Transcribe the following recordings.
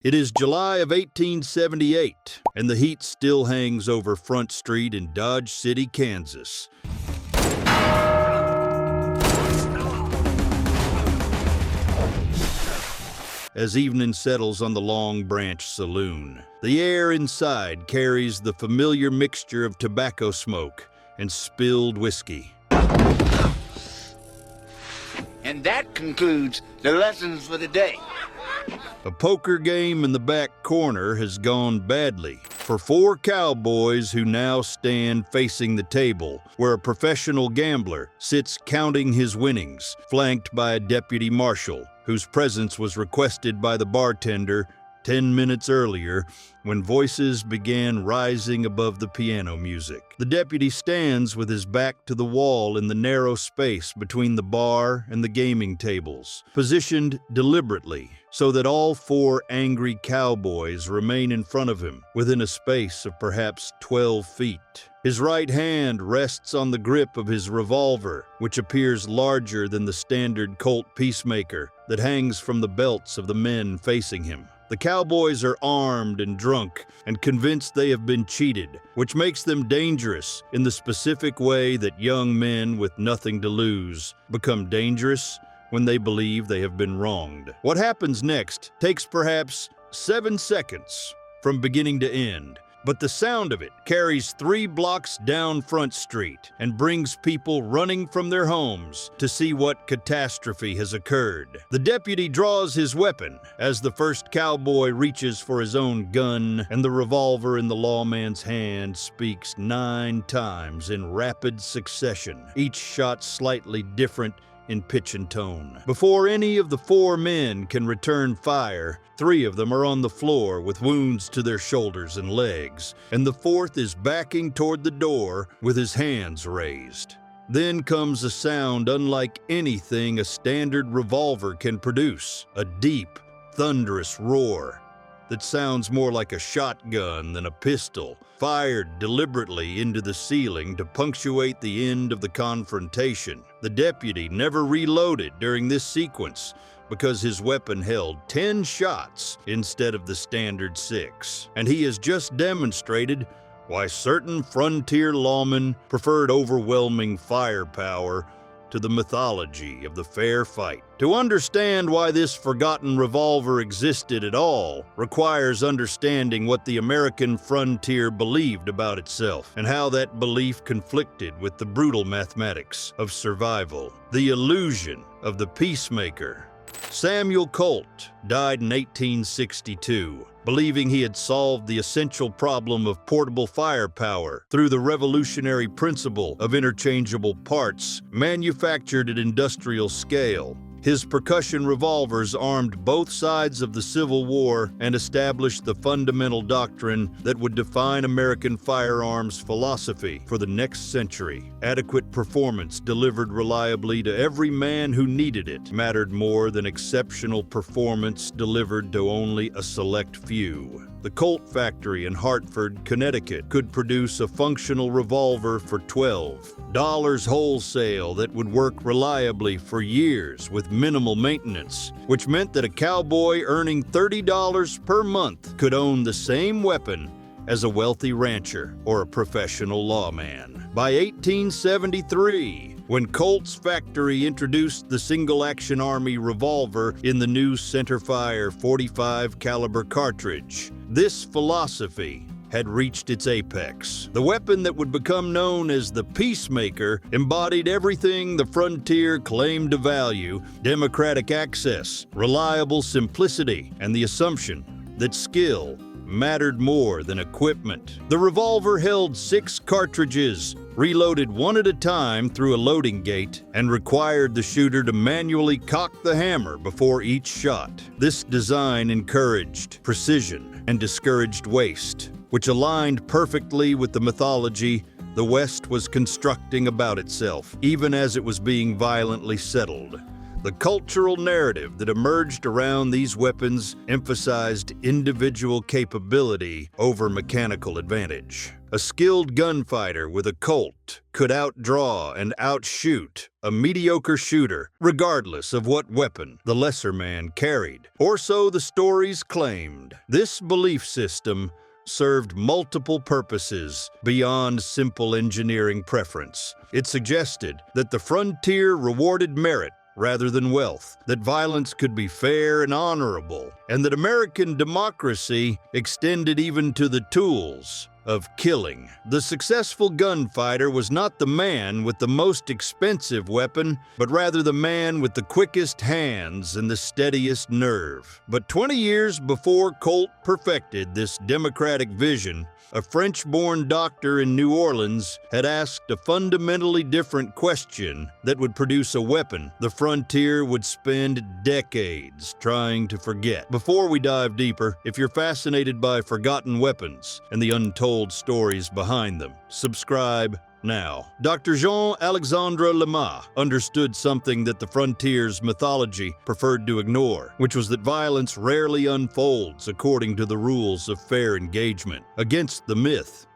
It is July of 1878, and the heat still hangs over Front Street in Dodge City, Kansas. As evening settles on the Long Branch Saloon, the air inside carries the familiar mixture of tobacco smoke and spilled whiskey. And that concludes the lessons for the day. A poker game in the back corner has gone badly for four cowboys who now stand facing the table, where a professional gambler sits counting his winnings, flanked by a deputy marshal, whose presence was requested by the bartender 10 minutes earlier when voices began rising above the piano music. The deputy stands with his back to the wall in the narrow space between the bar and the gaming tables, positioned deliberately so that all four angry cowboys remain in front of him within a space of perhaps 12 feet. His right hand rests on the grip of his revolver, which appears larger than the standard Colt Peacemaker that hangs from the belts of the men facing him. The cowboys are armed and drunk and convinced they have been cheated, which makes them dangerous in the specific way that young men with nothing to lose become dangerous when they believe they have been wronged. What happens next takes perhaps 7 seconds from beginning to end, but the sound of it carries 3 blocks down Front Street and brings people running from their homes to see what catastrophe has occurred. The deputy draws his weapon as the first cowboy reaches for his own gun, and the revolver in the lawman's hand speaks 9 times in rapid succession, each shot slightly different in pitch and tone. Before any of the 4 men can return fire, 3 of them are on the floor with wounds to their shoulders and legs, and the 4th is backing toward the door with his hands raised. Then comes a sound unlike anything a standard revolver can produce, a deep, thunderous roar that sounds more like a shotgun than a pistol, fired deliberately into the ceiling to punctuate the end of the confrontation. The deputy never reloaded during this sequence because his weapon held 10 shots instead of the standard 6. And he has just demonstrated why certain frontier lawmen preferred overwhelming firepower to the mythology of the fair fight. To understand why this forgotten revolver existed at all requires understanding what the American frontier believed about itself and how that belief conflicted with the brutal mathematics of survival. The illusion of the peacemaker. Samuel Colt died in 1862, believing he had solved the essential problem of portable firepower through the revolutionary principle of interchangeable parts manufactured at industrial scale. His percussion revolvers armed both sides of the Civil War and established the fundamental doctrine that would define American firearms philosophy for the next century. Adequate performance delivered reliably to every man who needed it mattered more than exceptional performance delivered to only a select few. The Colt factory in Hartford, Connecticut could produce a functional revolver for $12 wholesale that would work reliably for years with minimal maintenance, which meant that a cowboy earning $30 per month could own the same weapon as a wealthy rancher or a professional lawman. By 1873, when Colt's factory introduced the single-action Army revolver in the new centerfire .45 caliber cartridge, this philosophy had reached its apex. The weapon that would become known as the Peacemaker embodied everything the frontier claimed to value: democratic access, reliable simplicity, and the assumption that skill mattered more than equipment. The revolver held 6 cartridges, reloaded one at a time through a loading gate, and required the shooter to manually cock the hammer before each shot. This design encouraged precision and discouraged waste, which aligned perfectly with the mythology the West was constructing about itself, even as it was being violently settled. The cultural narrative that emerged around these weapons emphasized individual capability over mechanical advantage. A skilled gunfighter with a Colt could outdraw and outshoot a mediocre shooter, regardless of what weapon the lesser man carried. Or so the stories claimed. This belief system served multiple purposes beyond simple engineering preference. It suggested that the frontier rewarded merit rather than wealth, that violence could be fair and honorable, and that American democracy extended even to the tools of killing. The successful gunfighter was not the man with the most expensive weapon, but rather the man with the quickest hands and the steadiest nerve. But 20 years before Colt perfected this democratic vision, a French-born doctor in New Orleans had asked a fundamentally different question that would produce a weapon the frontier would spend decades trying to forget. Before we dive deeper, if you're fascinated by forgotten weapons and the untold stories behind them, subscribe now. Dr. Jean-Alexandre Lamat understood something that the frontier's mythology preferred to ignore, which was that violence rarely unfolds according to the rules of fair engagement. Against the myth,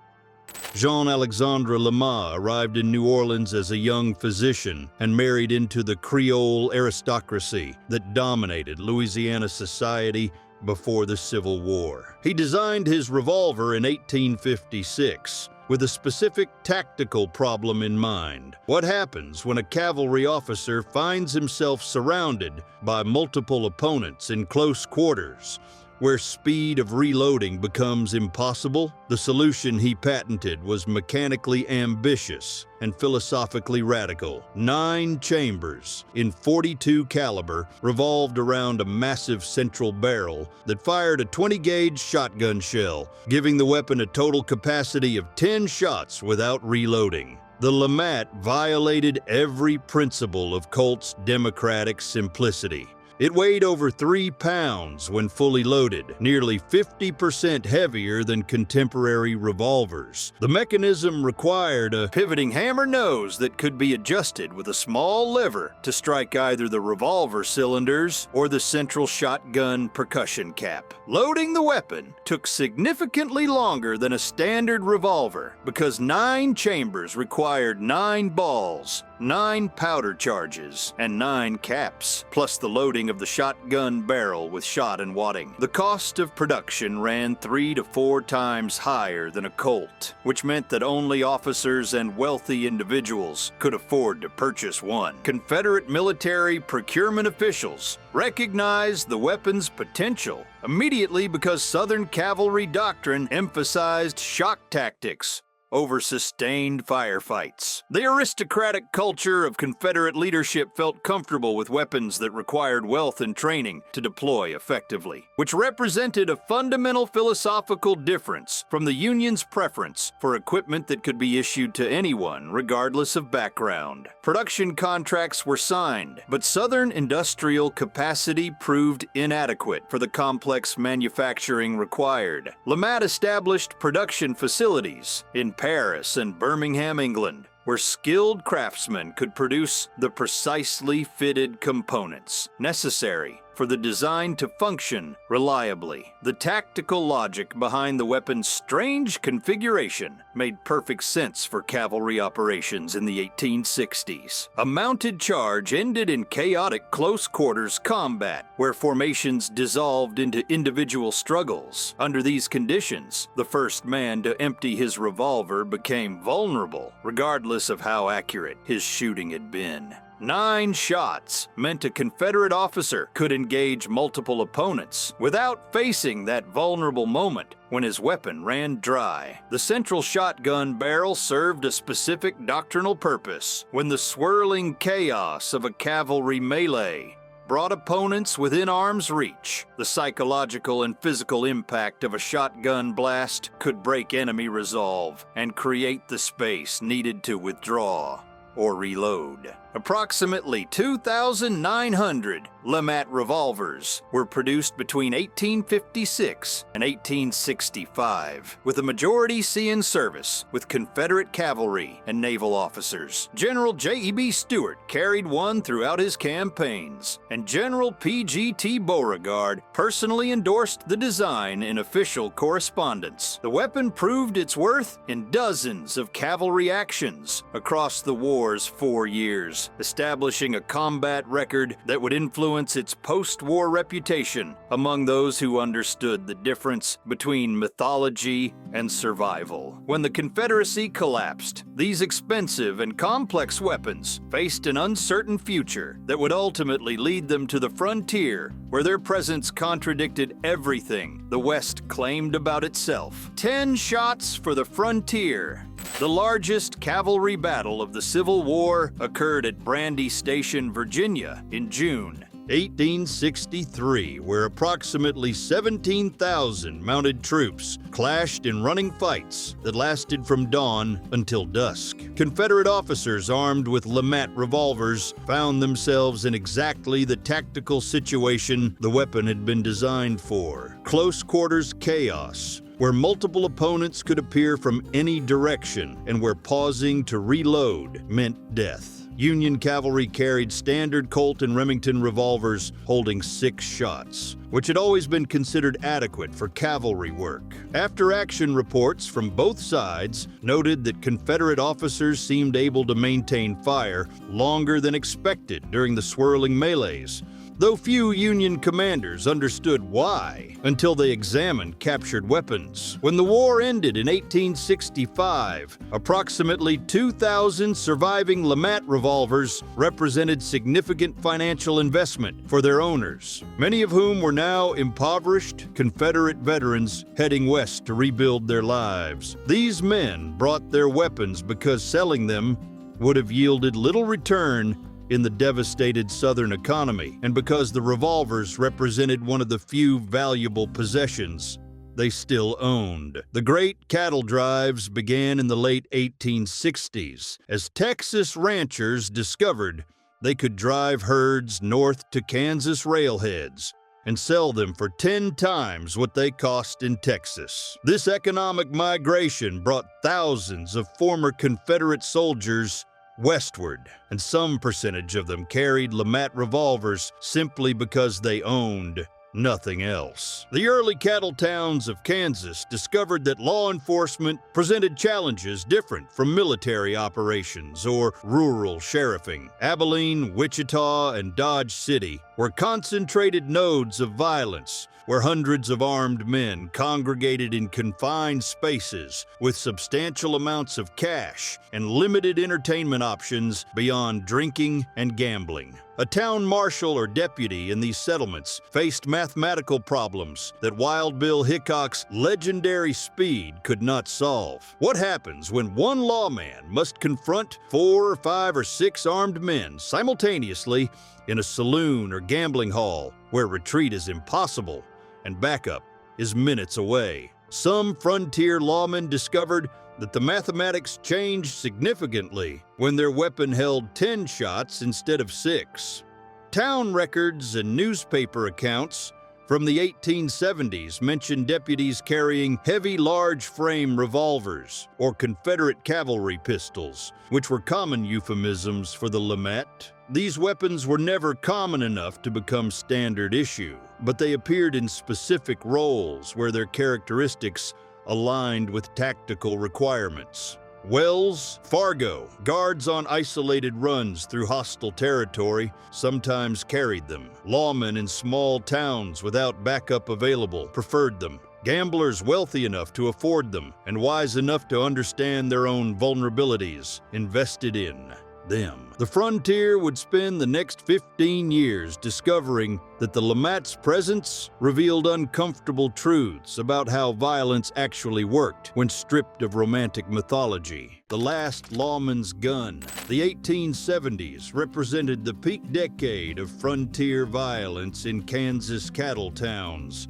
Jean-Alexandre Lamat arrived in New Orleans as a young physician and married into the Creole aristocracy that dominated Louisiana society before the Civil War. He designed his revolver in 1856, with a specific tactical problem in mind. What happens when a cavalry officer finds himself surrounded by multiple opponents in close quarters, where speed of reloading becomes impossible? The solution he patented was mechanically ambitious and philosophically radical. 9 chambers in .42 caliber revolved around a massive central barrel that fired a 20-gauge shotgun shell, giving the weapon a total capacity of 10 shots without reloading. The Lamat violated every principle of Colt's democratic simplicity. It weighed over 3 pounds when fully loaded, nearly 50% heavier than contemporary revolvers. The mechanism required a pivoting hammer nose that could be adjusted with a small lever to strike either the revolver cylinders or the central shotgun percussion cap. Loading the weapon took significantly longer than a standard revolver because 9 chambers required 9 balls, 9 powder charges, and 9 caps, plus the loading of the shotgun barrel with shot and wadding. The cost of production ran 3 to 4 times higher than a Colt, which meant that only officers and wealthy individuals could afford to purchase one. Confederate military procurement officials recognized the weapon's potential immediately because Southern cavalry doctrine emphasized shock tactics over sustained firefights. The aristocratic culture of Confederate leadership felt comfortable with weapons that required wealth and training to deploy effectively, which represented a fundamental philosophical difference from the Union's preference for equipment that could be issued to anyone, regardless of background. Production contracts were signed, but Southern industrial capacity proved inadequate for the complex manufacturing required. Lamat established production facilities in Paris and Birmingham, England, where skilled craftsmen could produce the precisely fitted components necessary for the design to function reliably. The tactical logic behind the weapon's strange configuration made perfect sense for cavalry operations in the 1860s. A mounted charge ended in chaotic close-quarters combat, where formations dissolved into individual struggles. Under these conditions, the first man to empty his revolver became vulnerable, regardless of how accurate his shooting had been. 9 shots meant a Confederate officer could engage multiple opponents without facing that vulnerable moment when his weapon ran dry. The central shotgun barrel served a specific doctrinal purpose when the swirling chaos of a cavalry melee brought opponents within arm's reach. The psychological and physical impact of a shotgun blast could break enemy resolve and create the space needed to withdraw or reload. Approximately 2,900 Lamat revolvers were produced between 1856 and 1865, with a majority seeing service with Confederate cavalry and naval officers. General J.E.B. Stuart carried one throughout his campaigns, and General P.G.T. Beauregard personally endorsed the design in official correspondence. The weapon proved its worth in dozens of cavalry actions across the war's 4 years, establishing a combat record that would influence its post-war reputation among those who understood the difference between mythology and survival. When the Confederacy collapsed, these expensive and complex weapons faced an uncertain future that would ultimately lead them to the frontier, where their presence contradicted everything the West claimed about itself. 10 shots for the frontier. The largest cavalry battle of the Civil War occurred at Brandy Station, Virginia in June 1863, where approximately 17,000 mounted troops clashed in running fights that lasted from dawn until dusk. Confederate officers armed with Lamat revolvers found themselves in exactly the tactical situation the weapon had been designed for: close quarters chaos, where multiple opponents could appear from any direction and where pausing to reload meant death. Union cavalry carried standard Colt and Remington revolvers holding 6 shots, which had always been considered adequate for cavalry work. After-action reports from both sides noted that Confederate officers seemed able to maintain fire longer than expected during the swirling melees, though few Union commanders understood why until they examined captured weapons. When the war ended in 1865, approximately 2,000 surviving Lamat revolvers represented significant financial investment for their owners, many of whom were now impoverished Confederate veterans heading west to rebuild their lives. These men brought their weapons because selling them would have yielded little return in the devastated Southern economy, and because the revolvers represented one of the few valuable possessions they still owned. The great cattle drives began in the late 1860s as Texas ranchers discovered they could drive herds north to Kansas railheads and sell them for 10 times what they cost in Texas. This economic migration brought thousands of former Confederate soldiers westward, and some percentage of them carried Lamat revolvers simply because they owned nothing else. The early cattle towns of Kansas discovered that law enforcement presented challenges different from military operations or rural sheriffing. Abilene, Wichita, and Dodge City were concentrated nodes of violence, where hundreds of armed men congregated in confined spaces with substantial amounts of cash and limited entertainment options beyond drinking and gambling. A town marshal or deputy in these settlements faced mathematical problems that Wild Bill Hickok's legendary speed could not solve. What happens when one lawman must confront 4 or 5 or 6 armed men simultaneously in a saloon or gambling hall where retreat is impossible and backup is minutes away? Some frontier lawmen discovered that the mathematics changed significantly when their weapon held 10 shots instead of 6. Town records and newspaper accounts from the 1870s mention deputies carrying heavy large-frame revolvers or Confederate cavalry pistols, which were common euphemisms for the Lamat. These weapons were never common enough to become standard issue, but they appeared in specific roles where their characteristics aligned with tactical requirements. Wells, Fargo, guards on isolated runs through hostile territory sometimes carried them. Lawmen in small towns without backup available preferred them. Gamblers wealthy enough to afford them and wise enough to understand their own vulnerabilities invested in them. The frontier would spend the next 15 years discovering that the Lamat's presence revealed uncomfortable truths about how violence actually worked when stripped of romantic mythology. The last lawman's gun. The 1870s represented the peak decade of frontier violence in Kansas cattle towns,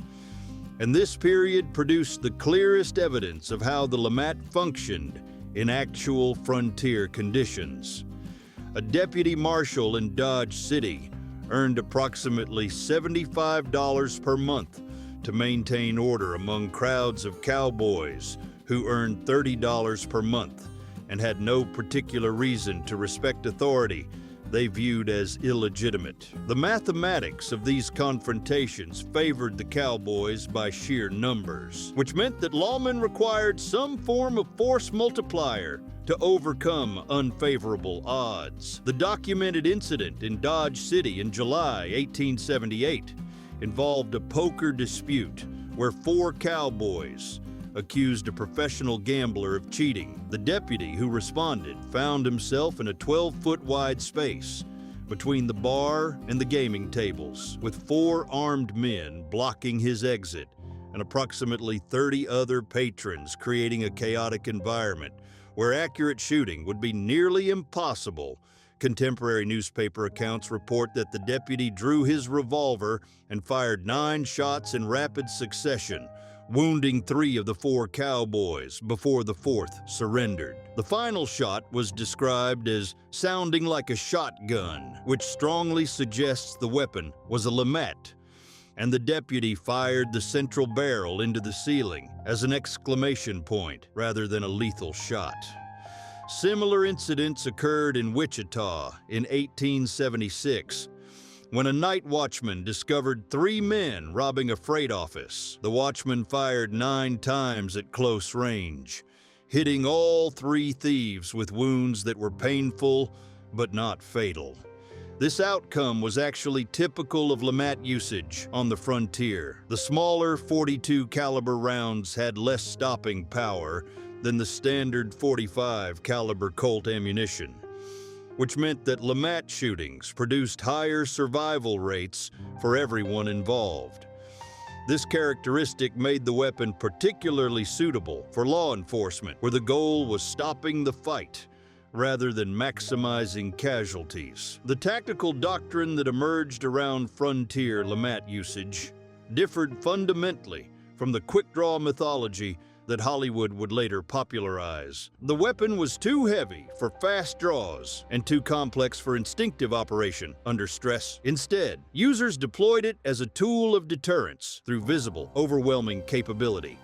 and this period produced the clearest evidence of how the Lamat functioned in actual frontier conditions. A deputy marshal in Dodge City earned approximately $75 per month to maintain order among crowds of cowboys who earned $30 per month and had no particular reason to respect authority they viewed as illegitimate. The mathematics of these confrontations favored the cowboys by sheer numbers, which meant that lawmen required some form of force multiplier to overcome unfavorable odds. The documented incident in Dodge City in July 1878 involved a poker dispute where 4 cowboys accused a professional gambler of cheating. The deputy who responded found himself in a 12-foot wide space between the bar and the gaming tables, with 4 armed men blocking his exit and approximately 30 other patrons, creating a chaotic environment where accurate shooting would be nearly impossible. Contemporary newspaper accounts report that the deputy drew his revolver and fired 9 shots in rapid succession, wounding 3 of the 4 cowboys before the 4th surrendered. The final shot was described as sounding like a shotgun, which strongly suggests the weapon was a Lamat, and the deputy fired the central barrel into the ceiling as an exclamation point rather than a lethal shot. Similar incidents occurred in Wichita in 1876, when a night watchman discovered 3 men robbing a freight office. The watchman fired 9 times at close range, hitting all 3 thieves with wounds that were painful but not fatal. This outcome was actually typical of Lamat usage on the frontier. The smaller .42 caliber rounds had less stopping power than the standard .45 caliber Colt ammunition, which meant that Lamat shootings produced higher survival rates for everyone involved. This characteristic made the weapon particularly suitable for law enforcement, where the goal was stopping the fight rather than maximizing casualties. The tactical doctrine that emerged around frontier Lamat usage differed fundamentally from the quick-draw mythology that Hollywood would later popularize. The weapon was too heavy for fast draws and too complex for instinctive operation under stress. Instead, users deployed it as a tool of deterrence through visible, overwhelming capability.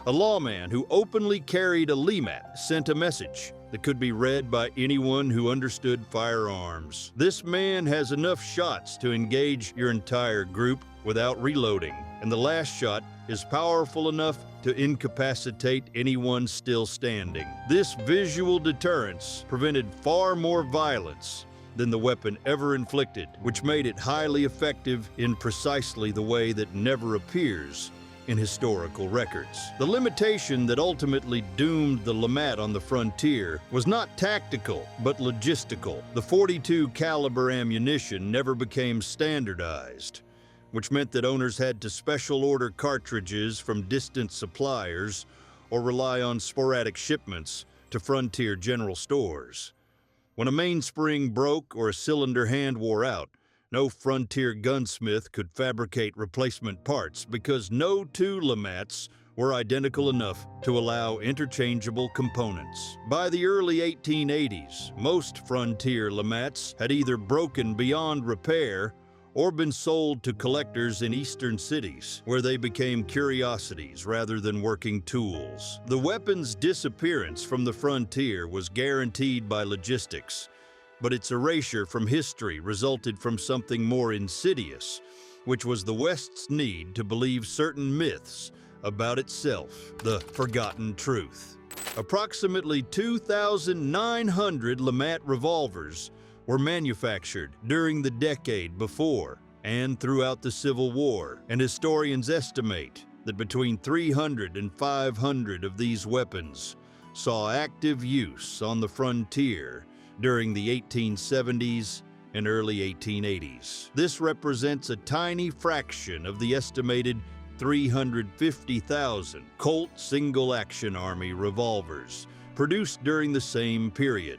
A lawman who openly carried a Lamat sent a message that could be read by anyone who understood firearms. This man has enough shots to engage your entire group without reloading, and the last shot is powerful enough to incapacitate anyone still standing. This visual deterrence prevented far more violence than the weapon ever inflicted, which made it highly effective in precisely the way that never appears in historical records. The limitation that ultimately doomed the Lamat on the frontier was not tactical, but logistical. The .42 caliber ammunition never became standardized, which meant that owners had to special order cartridges from distant suppliers or rely on sporadic shipments to frontier general stores. When a mainspring broke or a cylinder hand wore out, no frontier gunsmith could fabricate replacement parts because no 2 Lamats were identical enough to allow interchangeable components. By the early 1880s, most frontier Lamats had either broken beyond repair or been sold to collectors in eastern cities, where they became curiosities rather than working tools. The weapon's disappearance from the frontier was guaranteed by logistics, but its erasure from history resulted from something more insidious, which was the West's need to believe certain myths about itself, the forgotten truth. Approximately 2,900 Lamat revolvers were manufactured during the decade before and throughout the Civil War, and historians estimate that between 300 and 500 of these weapons saw active use on the frontier during the 1870s and early 1880s. This represents a tiny fraction of the estimated 350,000 Colt single-action Army revolvers produced during the same period,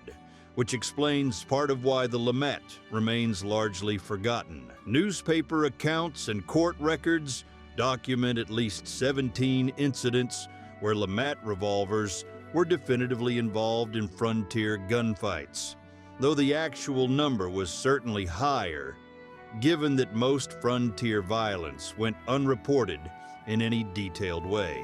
which explains part of why the Lamat remains largely forgotten. Newspaper accounts and court records document at least 17 incidents where Lamat revolvers were definitively involved in frontier gunfights. though the actual number was certainly higher, given that most frontier violence went unreported in any detailed way.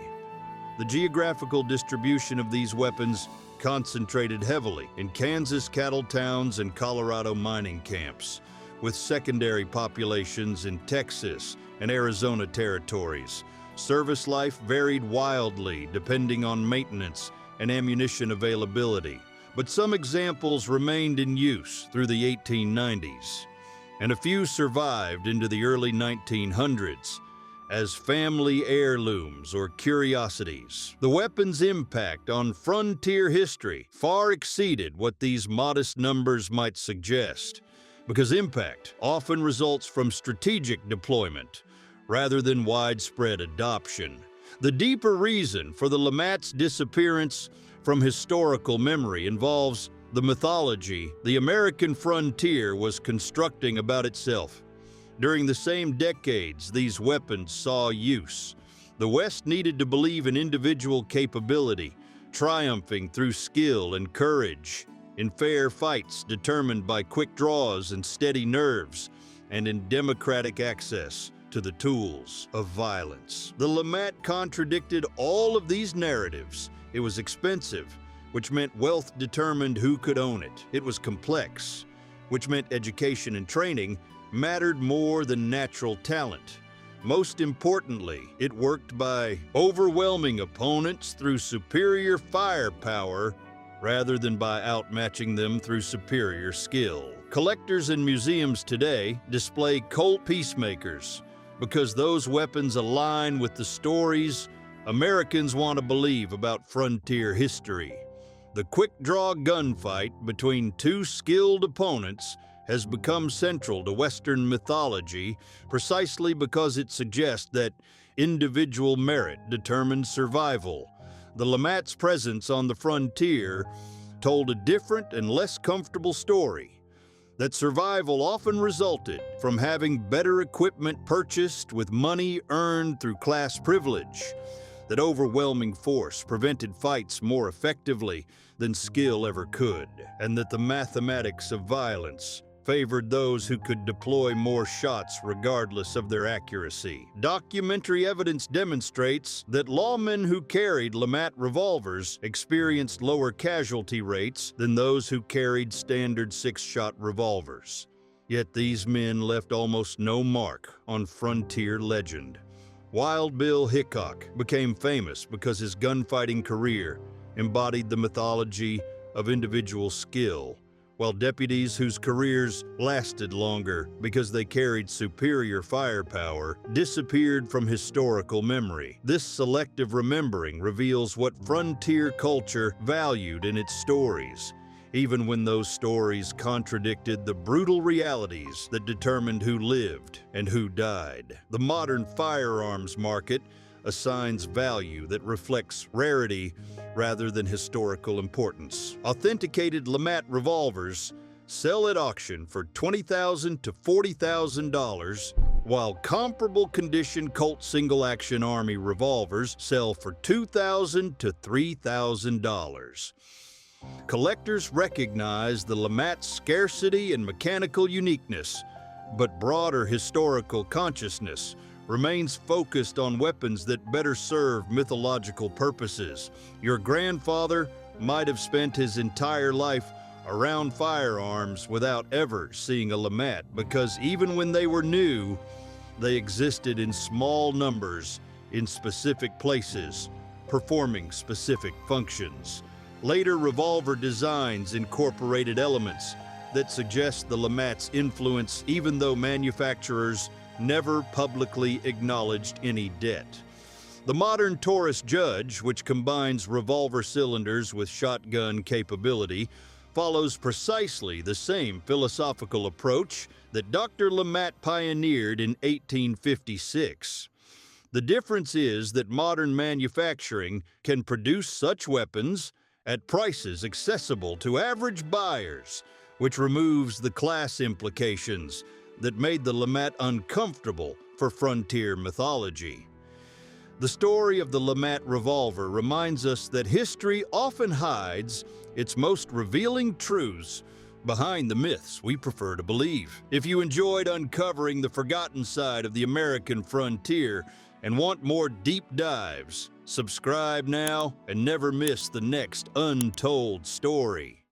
The geographical distribution of these weapons concentrated heavily in Kansas cattle towns and Colorado mining camps, with secondary populations in Texas and Arizona territories. Service life varied wildly depending on maintenance and ammunition availability, but some examples remained in use through the 1890s, and a few survived into the early 1900s as family heirlooms or curiosities. The weapon's impact on frontier history far exceeded what these modest numbers might suggest, because impact often results from strategic deployment rather than widespread adoption. The deeper reason for the Lamat's disappearance from historical memory involves the mythology the American frontier was constructing about itself. During the same decades these weapons saw use, the West needed to believe in individual capability, triumphing through skill and courage, in fair fights determined by quick draws and steady nerves, and in democratic access to the tools of violence. The Lamat contradicted all of these narratives. It was expensive, which meant wealth determined who could own it. It was complex, which meant education and training mattered more than natural talent. Most importantly, it worked by overwhelming opponents through superior firepower rather than by outmatching them through superior skill. Collectors and museums today display Colt Peacemakers because those weapons align with the stories Americans want to believe about frontier history. The quick-draw gunfight between two skilled opponents has become central to Western mythology precisely because it suggests that individual merit determines survival. The Lamat's presence on the frontier told a different and less comfortable story, that survival often resulted from having better equipment purchased with money earned through class privilege, that overwhelming force prevented fights more effectively than skill ever could, and that the mathematics of violence favored those who could deploy more shots regardless of their accuracy. Documentary evidence demonstrates that lawmen who carried Lamat revolvers experienced lower casualty rates than those who carried standard 6-shot revolvers. Yet these men left almost no mark on frontier legend. Wild Bill Hickok became famous because his gunfighting career embodied the mythology of individual skill, while deputies whose careers lasted longer because they carried superior firepower disappeared from historical memory. This selective remembering reveals what frontier culture valued in its stories, even when those stories contradicted the brutal realities that determined who lived and who died. The modern firearms market assigns value that reflects rarity rather than historical importance. Authenticated Lamat revolvers sell at auction for $20,000 to $40,000, while comparable condition Colt single-action Army revolvers sell for $2,000 to $3,000. Collectors recognize the Lamat's scarcity and mechanical uniqueness, but broader historical consciousness remains focused on weapons that better serve mythological purposes. Your grandfather might have spent his entire life around firearms without ever seeing a Lamat, because even when they were new, they existed in small numbers in specific places, performing specific functions. Later revolver designs incorporated elements that suggest the Lamat's influence, even though manufacturers never publicly acknowledged any debt. The modern Taurus Judge, which combines revolver cylinders with shotgun capability, follows precisely the same philosophical approach that Dr. Lamat pioneered in 1856. The difference is that modern manufacturing can produce such weapons at prices accessible to average buyers, which removes the class implications that made the Lamat uncomfortable for frontier mythology. The story of the Lamat revolver reminds us that history often hides its most revealing truths Behind the myths we prefer to believe. If you enjoyed uncovering the forgotten side of the American frontier and want more deep dives, subscribe now and never miss the next untold story.